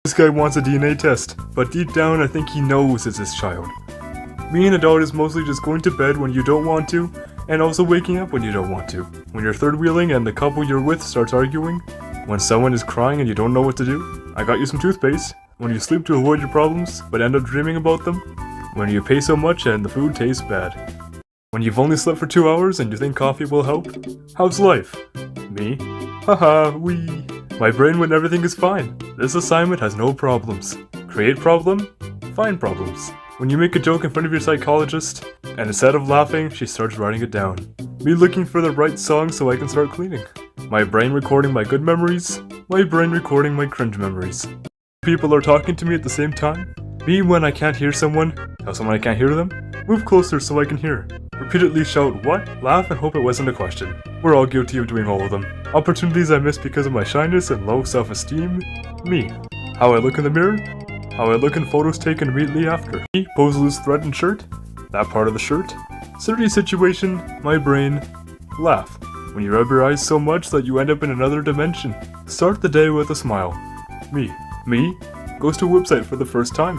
This guy wants a DNA test, but deep down I think he knows it's his child. Being an adult is mostly just going to bed when you don't want to, and also waking up when you don't want to. When you're third wheeling and the couple you're with starts arguing. When someone is crying and you don't know what to do. I got you some toothpaste. When you sleep to avoid your problems, but end up dreaming about them. When you pay so much and the food tastes bad. When you've only slept for 2 hours and you think coffee will help. How's life? Me? Haha, wee. My brain when everything is fine. This assignment has no problems. Create problem? Find problems. When you make a joke in front of your psychologist, and instead of laughing, she starts writing it down. Me looking for the right song so I can start cleaning. My brain recording my good memories. My brain recording my cringe memories. People are talking to me at the same time. Me when I can't hear someone. Tell someone I can't hear them. Move closer so I can hear. Repeatedly shout what, laugh, and hope it wasn't a question. We're all guilty of doing all of them. Opportunities I miss because of my shyness and low self-esteem. Me. How I look in the mirror. How I look in photos taken immediately after. Me. Pose loose thread and shirt. That part of the shirt. Serious situation. My brain. Laugh. When you rub your eyes so much that you end up in another dimension. Start the day with a smile. Me. Me. Goes to a website for the first time.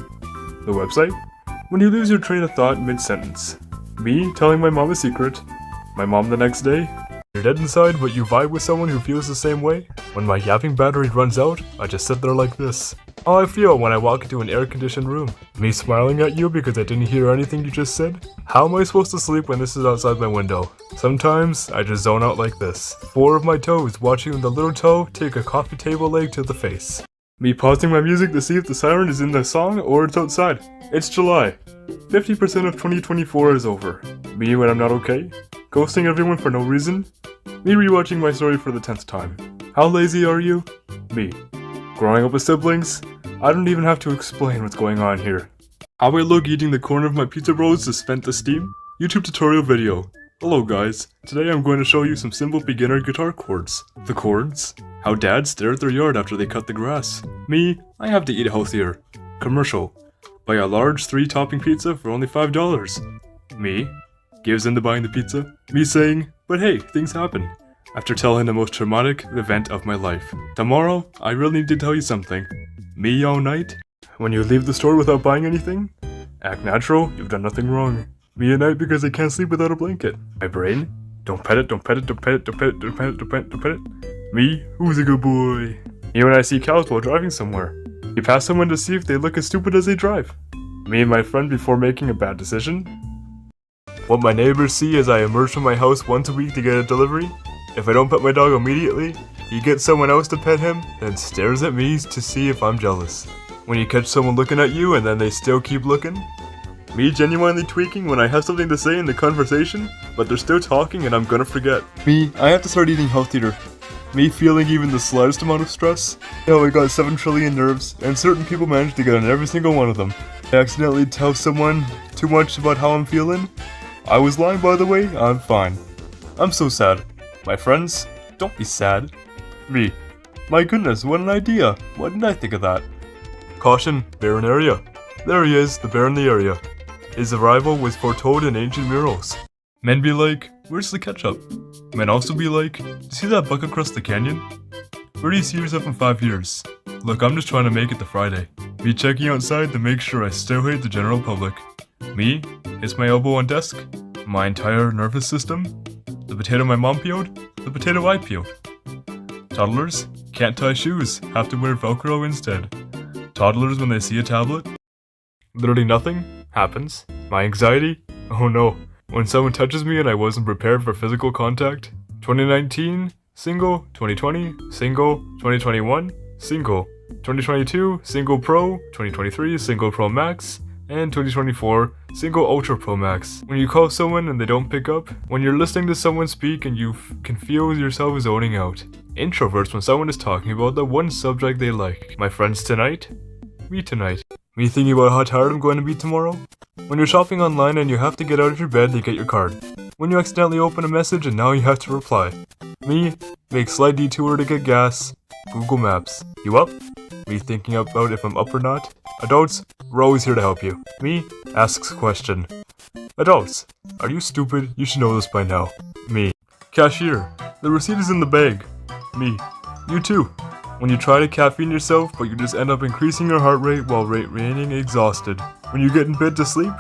The website? When you lose your train of thought mid-sentence. Me telling my mom a secret. My mom the next day. You're dead inside, but you vibe with someone who feels the same way. When my yapping battery runs out, I just sit there like this. How I feel when I walk into an air-conditioned room. Me smiling at you because I didn't hear anything you just said. How am I supposed to sleep when this is outside my window? Sometimes, I just zone out like this. 4 of my toes watching the little toe take a coffee table leg to the face. Me pausing my music to see if the siren is in the song or it's outside. It's July. 50% of 2024 is over. Me when I'm not okay. Ghosting everyone for no reason. Me rewatching my story for the 10th time. How lazy are you? Me. Growing up with siblings. I don't even have to explain what's going on here. How I look eating the corner of my pizza rolls to spent the steam. YouTube tutorial video. Hello guys. Today I'm going to show you some simple beginner guitar chords. The chords. How dads stare at their yard after they cut the grass. Me. I have to eat healthier. Commercial. Buy a large 3-topping pizza for only $5. Me. Gives in to buying the pizza. Me saying, but hey, things happen. After telling the most traumatic event of my life. Tomorrow, I really need to tell you something. Me all night. When you leave the store without buying anything. Act natural, you've done nothing wrong. Me at night because I can't sleep without a blanket. My brain. Don't pet it, don't pet it, don't pet it, don't pet it, don't pet it, don't pet it, don't pet it. Me, who's a good boy? Me when I see cows while driving somewhere. You pass someone to see if they look as stupid as they drive. Me and my friend before making a bad decision. What my neighbors see as I emerge from my house once a week to get a delivery. If I don't pet my dog immediately, he gets someone else to pet him, then stares at me to see if I'm jealous. When you catch someone looking at you and then they still keep looking. Me genuinely tweaking when I have something to say in the conversation, but they're still talking and I'm gonna forget. Me, I have to start eating healthier. Me feeling even the slightest amount of stress. I got 7 trillion nerves, and certain people manage to get on every single one of them. I accidentally tell someone too much about how I'm feeling. I was lying, by the way, I'm fine. I'm so sad. My friends, don't be sad. Me. My goodness, what an idea. Why didn't I think of that? Caution, bear in area. There he is, the bear in the area. His arrival was foretold in ancient murals. Men be like, where's the ketchup? Men also be like, see that buck across the canyon? Where do you see yourself in 5 years? Look, I'm just trying to make it to Friday. Me checking outside to make sure I still hate the general public. Me, hits my elbow on desk. My entire nervous system. The potato my mom peeled. The potato I peeled. Toddlers, can't tie shoes, have to wear Velcro instead. Toddlers when they see a tablet. Literally nothing happens. My anxiety? Oh no. When someone touches me and I wasn't prepared for physical contact. 2019, single. 2020, single. 2021, single. 2022, single Pro. 2023, single Pro Max. And 2024, single Ultra Pro Max. When you call someone and they don't pick up. When you're listening to someone speak and you can feel yourself zoning out. Introverts when someone is talking about the one subject they like. My friends tonight. Me tonight. Me thinking about how tired I'm going to be tomorrow. When you're shopping online and you have to get out of your bed to get your card. When you accidentally open a message and now you have to reply. Me, make slight detour to get gas. Google Maps. You up? Me thinking about if I'm up or not. Adults, we're always here to help you. Me, asks question. Adults, are you stupid? You should know this by now. Me. Cashier, the receipt is in the bag. Me. You too. When you try to caffeine yourself, but you just end up increasing your heart rate while remaining exhausted. When you get in bed to sleep,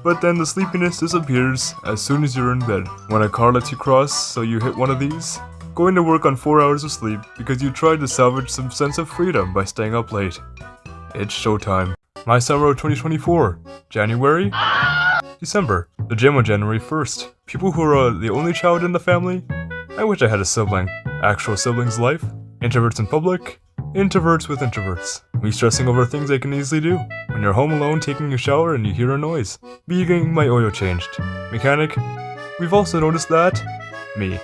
but then the sleepiness disappears as soon as you're in bed. When a car lets you cross, so you hit one of these. Going to work on 4 hours of sleep because you tried to salvage some sense of freedom by staying up late. It's showtime. My summer of 2024. January? December. The gym on January 1st. People who are the only child in the family? I wish I had a sibling. Actual siblings life? Introverts in public? Introverts with introverts. Me stressing over things I can easily do. When you're home alone taking a shower and you hear a noise. Me getting my oil changed. Mechanic? We've also noticed that. Me.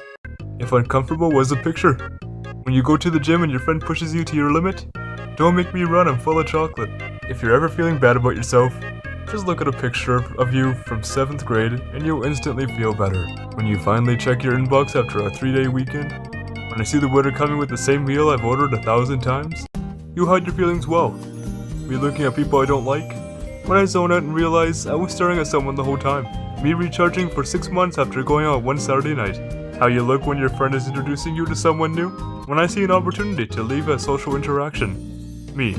If uncomfortable was the picture. When you go to the gym and your friend pushes you to your limit, don't make me run, I'm full of chocolate. If you're ever feeling bad about yourself, just look at a picture of you from 7th grade and you'll instantly feel better. When you finally check your inbox after a 3-day weekend, when I see the waiter coming with the same meal I've ordered 1,000 times, you hide your feelings well. Me looking at people I don't like, when I zone out and realize I was staring at someone the whole time. Me recharging for 6 months after going out one Saturday night. How you look when your friend is introducing you to someone new. When I see an opportunity to leave a social interaction. Me.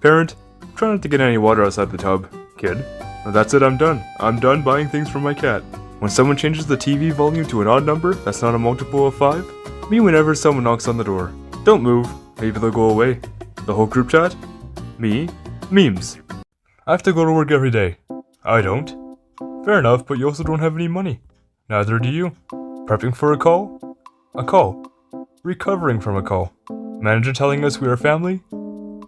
Parent, try not to get any water outside the tub. Kid, well, that's it, I'm done. I'm done buying things for my cat. When someone changes the TV volume to an odd number that's not a multiple of 5. Me whenever someone knocks on the door. Don't move, maybe they'll go away. The whole group chat? Me. Memes. I have to go to work every day. I don't. Fair enough, but you also don't have any money. Neither do you. Prepping for a call? A call. Recovering from a call. Manager telling us we are family?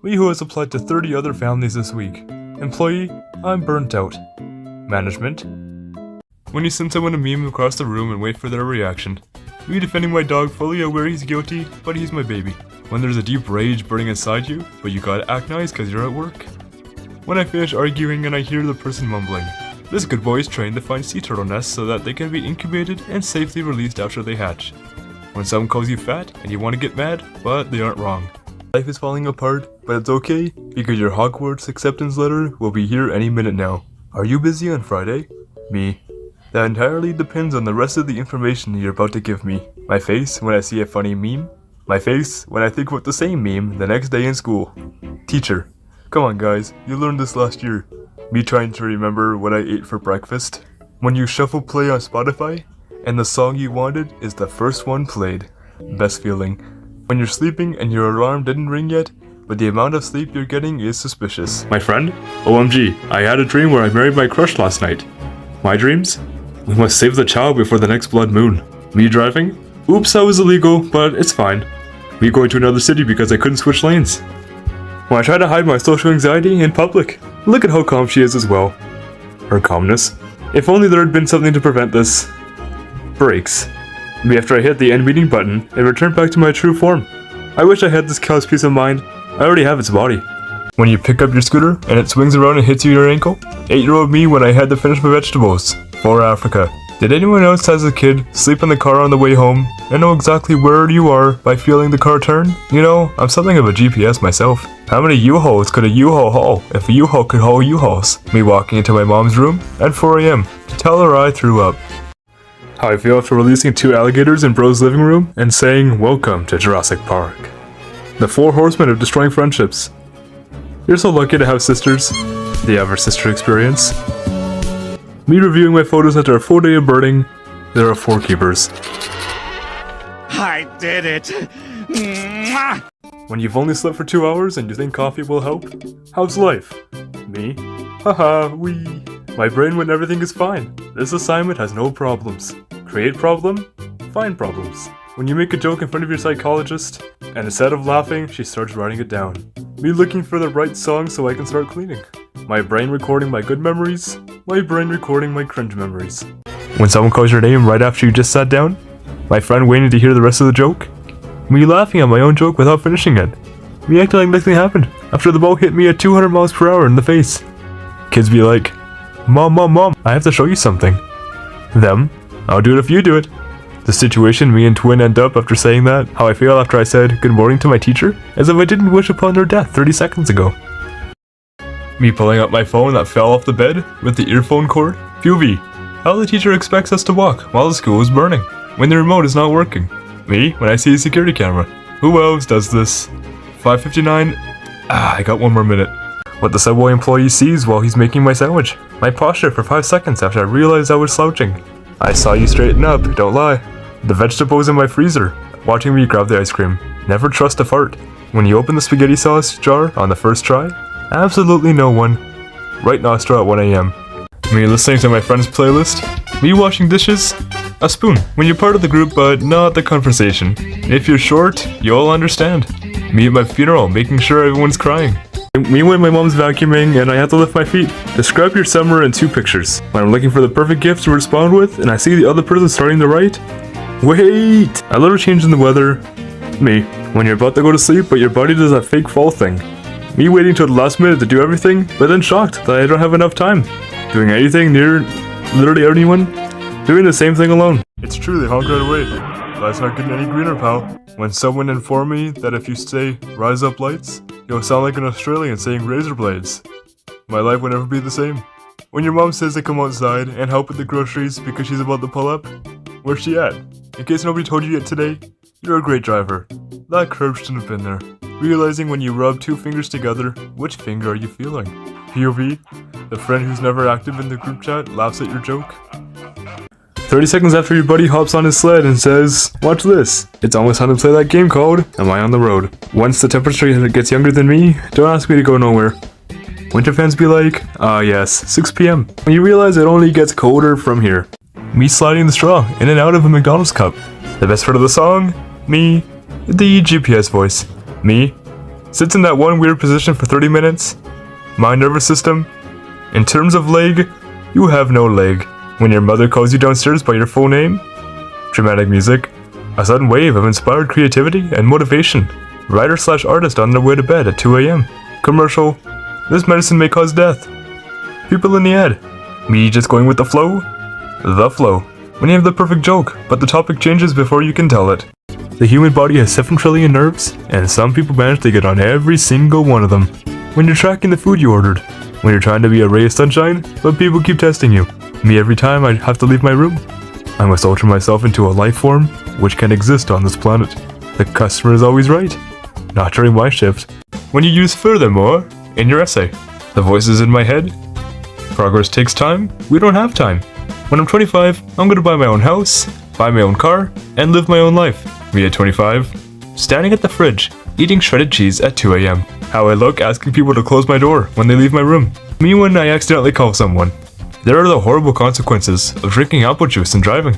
We who has applied to 30 other families this week. Employee, I'm burnt out. Management. When you send someone a meme across the room and wait for their reaction. Me defending my dog fully aware he's guilty, but he's my baby. When there's a deep rage burning inside you, but you gotta act nice cause you're at work. When I finish arguing and I hear the person mumbling. This good boy is trained to find sea turtle nests so that they can be incubated and safely released after they hatch. When someone calls you fat and you want to get mad, but they aren't wrong. Life is falling apart, but it's okay, because your Hogwarts acceptance letter will be here any minute now. Are you busy on Friday? Me. That entirely depends on the rest of the information you're about to give me. My face when I see a funny meme. My face when I think about the same meme the next day in school. Teacher. Come on guys, you learned this last year. Me trying to remember what I ate for breakfast. When you shuffle play on Spotify, and the song you wanted is the first one played. Best feeling. When you're sleeping and your alarm didn't ring yet, but the amount of sleep you're getting is suspicious. My friend? OMG, I had a dream where I married my crush last night. My dreams? We must save the child before the next blood moon. Me driving? Oops, that was illegal, but it's fine. Me going to another city because I couldn't switch lanes. When I try to hide my social anxiety in public, look at how calm she is as well. Her calmness. If only there had been something to prevent this. Brakes. Me after I hit the end meeting button and returned back to my true form. I wish I had this cow's peace of mind. I already have its body. When you pick up your scooter and it swings around and hits you your ankle. 8-year-old me when I had to finish my vegetables. For Africa. Did anyone else as a kid sleep in the car on the way home and know exactly where you are by feeling the car turn? You know, I'm something of a GPS myself. How many U-Hauls could a U-Haul haul if a U-Haul could haul U-Hauls? Me walking into my mom's room at 4 AM to tell her I threw up. How I feel after releasing 2 alligators in bro's living room and saying welcome to Jurassic Park. The 4 horsemen of destroying friendships. You're so lucky to have sisters. The ever sister experience. Me reviewing my photos after a full day of birding. There are 4 keepers. I did it! Mwah! When you've only slept for 2 hours and you think coffee will help? How's life? Me? Haha, wee. My brain when everything is fine. This assignment has no problems. Create problem? Find problems. When you make a joke in front of your psychologist, and instead of laughing, she starts writing it down. Me looking for the right song so I can start cleaning. My brain recording my good memories. My brain recording my cringe memories. When someone calls your name right after you just sat down. My friend waiting to hear the rest of the joke. Me laughing at my own joke without finishing it. Me acting like nothing happened after the ball hit me at 200 miles per hour in the face. Kids be like, Mom, I have to show you something. Them, I'll do it if you do it. The situation me and Twin end up after saying that, how I feel after I said good morning to my teacher, as if I didn't wish upon their death 30 seconds ago. Me pulling up my phone that fell off the bed with the earphone cord. POV, how the teacher expects us to walk while the school is burning, when the remote is not working. Me, when I see a security camera. Who else does this? 5:59. I got 1 more minute. What the Subway employee sees while he's making my sandwich. My posture for 5 seconds after I realized I was slouching. I saw you straighten up, don't lie. The vegetables in my freezer, watching me grab the ice cream. Never trust a fart. When you open the spaghetti sauce jar on the first try, absolutely no one. Right nostril at 1 a.m. Me listening to my friend's playlist. Me washing dishes. A spoon when you're part of the group but not the conversation. If you're short, you'll understand. Me at my funeral making sure everyone's crying. Me when my mom's vacuuming and I have to lift my feet. Describe your summer in 2 pictures. When I'm looking for the perfect gift to respond with and I see the other person starting to write. Wait! A little change in the weather. Me. When you're about to go to sleep but your body does that fake fall thing. Me waiting till the last minute to do everything but then shocked that I don't have enough time. Doing anything near literally anyone. Doing the same thing alone. It's true they honk right away. Life's not getting any greener, pal. When someone informed me that if you say rise up lights, you'll sound like an Australian saying razor blades. My life will never be the same. When your mom says to come outside and help with the groceries because she's about to pull up, where's she at? In case nobody told you yet today, you're a great driver. That curb shouldn't have been there. Realizing when you rub 2 fingers together, which finger are you feeling? POV, the friend who's never active in the group chat laughs at your joke. 30 seconds after your buddy hops on his sled and says, watch this. It's almost time to play that game called Am I on the Road? Once the temperature gets younger than me, don't ask me to go nowhere. Winter fans be like, ah yes, 6 p.m. When you realize it only gets colder from here. Me sliding the straw in and out of a McDonald's cup. The best part of the song? Me, the GPS voice. Me, sits in that one weird position for 30 minutes. My nervous system. In terms of leg, you have no leg. When your mother calls you downstairs by your full name. Dramatic music. A sudden wave of inspired creativity and motivation. Writer/artist on their way to bed at 2 a.m. Commercial. This medicine may cause death. People in the ad. Me just going with the flow. The flow. When you have the perfect joke, but the topic changes before you can tell it. The human body has 7 trillion nerves, and some people manage to get on every single one of them. When you're tracking the food you ordered. When you're trying to be a ray of sunshine, but people keep testing you. Me every time I have to leave my room. I must alter myself into a life form which can exist on this planet. The customer is always right. Not during my shift. When you use furthermore in your essay. The voices in my head. Progress takes time. We don't have time. When I'm 25, I'm gonna buy my own house, buy my own car, and live my own life. Me at 25, standing at the fridge, eating shredded cheese at 2 a.m. How I look asking people to close my door when they leave my room. Me when I accidentally call someone. There are the horrible consequences of drinking apple juice and driving.